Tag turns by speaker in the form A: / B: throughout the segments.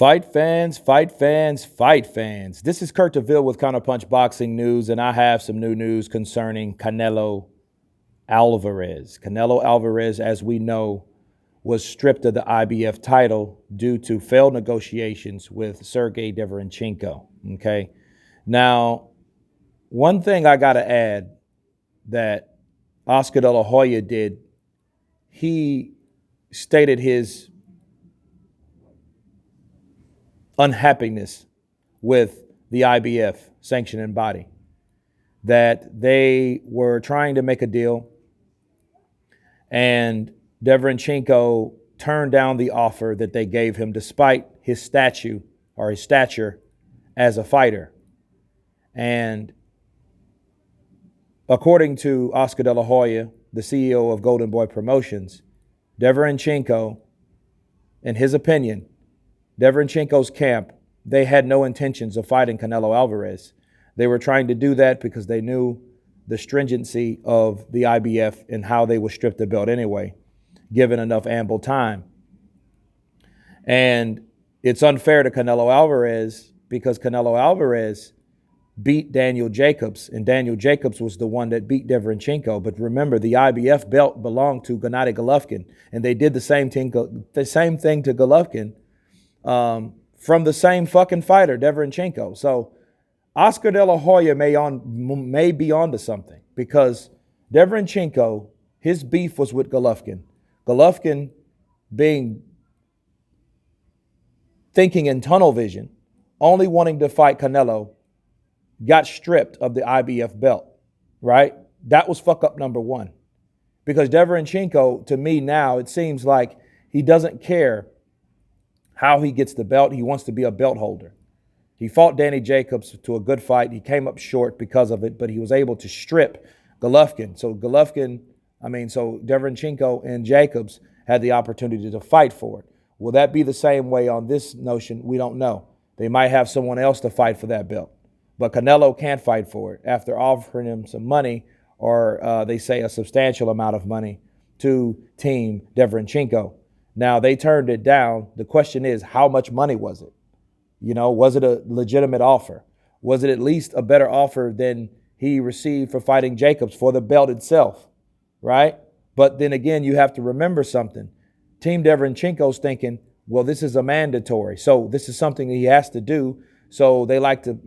A: Fight fans, fight fans, fight fans. This is Kurt DeVille with Counterpunch Boxing News, and I have some new news concerning Canelo Alvarez. Canelo Alvarez, as we know, was stripped of the IBF title due to failed negotiations with Sergey Deveyrenchencko. Okay. Now, one thing I got to add that Oscar De La Hoya did, he stated his unhappiness with the IBF sanctioning body, that they were trying to make a deal and Deveyrenchenko turned down the offer that they gave him despite his stature as a fighter. And according to Oscar De La Hoya, the CEO of Goldenboy Promotions, Deveyrenchenko, in his opinion, Deveyrenchenko's camp, they had no intentions of fighting Canelo Alvarez. They were trying to do that because they knew the stringency of the IBF and how they would strip the belt anyway, given enough ample time. And it's unfair to Canelo Alvarez because Canelo Alvarez beat Daniel Jacobs, and Daniel Jacobs was the one that beat Deveyrenchenko. But remember, the IBF belt belonged to Gennady Golovkin, and they did the same thing to Golovkin from the same fucking fighter, Deveyrenchenko. So Oscar De La Hoya may be onto something, because Deveyrenchenko, his beef was with Golovkin. Golovkin, thinking in tunnel vision, only wanting to fight Canelo, got stripped of the IBF belt, right? That was fuck up number one. Because Deveyrenchenko, to me now, it seems like he doesn't care how he gets the belt. He wants to be a belt holder. He fought Danny Jacobs to a good fight. He came up short because of it, but he was able to strip Golovkin. So Deveyrenchenko and Jacobs had the opportunity to fight for it. Will that be the same way on this notion? We don't know. They might have someone else to fight for that belt. But Canelo can't fight for it after offering him some money, or they say a substantial amount of money, to Team Deveyrenchenko. Now, they turned it down. The question is, how much money was it? You know, was it a legitimate offer? Was it at least a better offer than he received for fighting Jacobs for the belt itself, right? But then again, you have to remember something. Team Deveyrenchenko's thinking, well, this is a mandatory, so this is something he has to do. So they like to,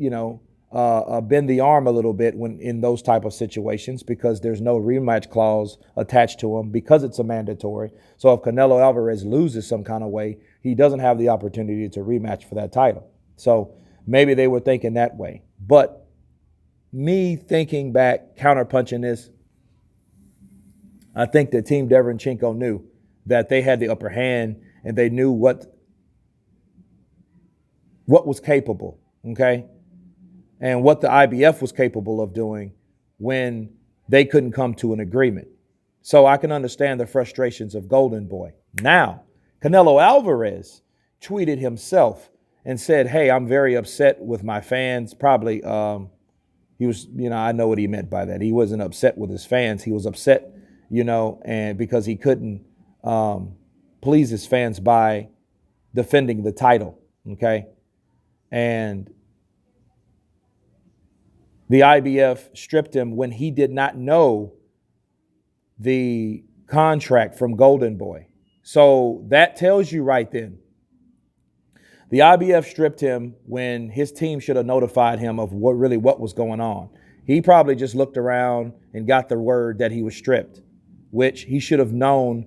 A: bend the arm a little bit when in those type of situations, because there's no rematch clause attached to him because it's a mandatory. So if Canelo Alvarez loses some kind of way, he doesn't have the opportunity to rematch for that title. So maybe they were thinking that way. But me thinking back, counterpunching this, I think that Team Deveyrenchenko knew that they had the upper hand, and they knew what was capable, okay? And what the IBF was capable of doing when they couldn't come to an agreement. So I can understand the frustrations of Goldenboy. Now, Canelo Alvarez tweeted himself and said, hey, I'm very upset with my fans. Probably, he was, I know what he meant by that. He wasn't upset with his fans. He was upset, and because he couldn't please his fans by defending the title, okay? And the IBF stripped him when he did not know the contract from Goldenboy. So that tells you right then. The IBF stripped him when his team should have notified him of what was going on. He probably just looked around and got the word that he was stripped, which he should have known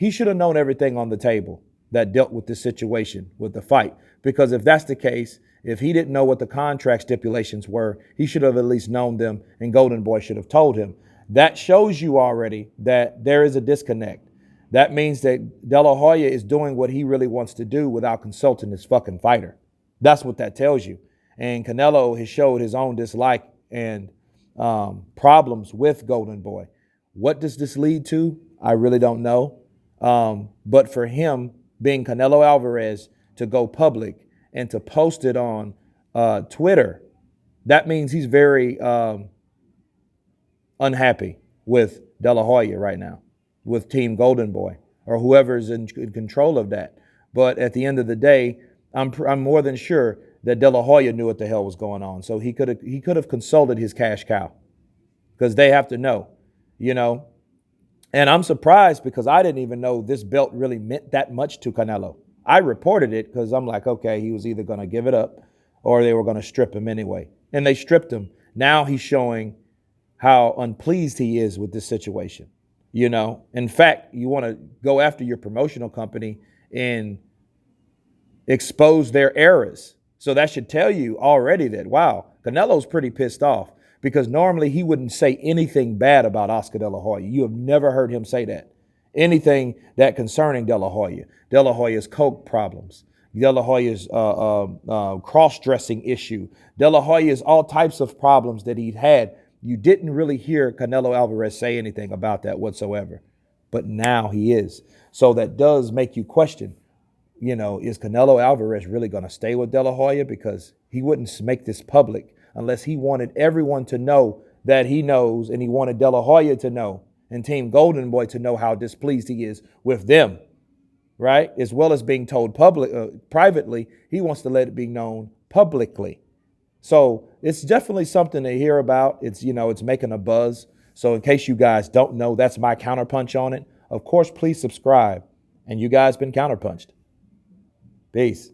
A: everything on the table that dealt with this situation, with the fight. Because if that's the case, if he didn't know what the contract stipulations were, he should have at least known them, and Goldenboy should have told him. That shows you already that there is a disconnect. That means that De La Hoya is doing what he really wants to do without consulting his fucking fighter. That's what that tells you. And Canelo has showed his own dislike and problems with Goldenboy. What does this lead to? I really don't know. But for him, being Canelo Alvarez, to go public and to post it on Twitter, that means he's very unhappy with De La Hoya right now, with Team Goldenboy, or whoever's in control of that. But at the end of the day, I'm more than sure that De La Hoya knew what the hell was going on. So he could have consulted his cash cow, because they have to know, you know. And I'm surprised because I didn't even know this belt really meant that much to Canelo. I reported it because I'm like, okay, he was either going to give it up or they were going to strip him anyway. And they stripped him. Now he's showing how unpleased he is with this situation. You know, in fact, you want to go after your promotional company and expose their errors. So that should tell you already that, wow, Canelo's pretty pissed off, because normally he wouldn't say anything bad about Oscar De La Hoya. You have never heard him say that. Anything that concerning De La Hoya. De La Hoya's coke problems, De La Hoya's cross-dressing issue, De La Hoya's all types of problems that he'd had. You didn't really hear Canelo Alvarez say anything about that whatsoever. But now he is. So that does make you question, you know, is Canelo Alvarez really going to stay with De La Hoya? Because he wouldn't make this public unless he wanted everyone to know that he knows, and he wanted De La Hoya to know and Team Goldenboy to know how displeased he is with them, right? As well as being told privately, he wants to let it be known publicly. So it's definitely something to hear about. It's, you know, it's making a buzz. So in case you guys don't know, that's my counterpunch on it. Of course, please subscribe. And you guys been counterpunched. Peace.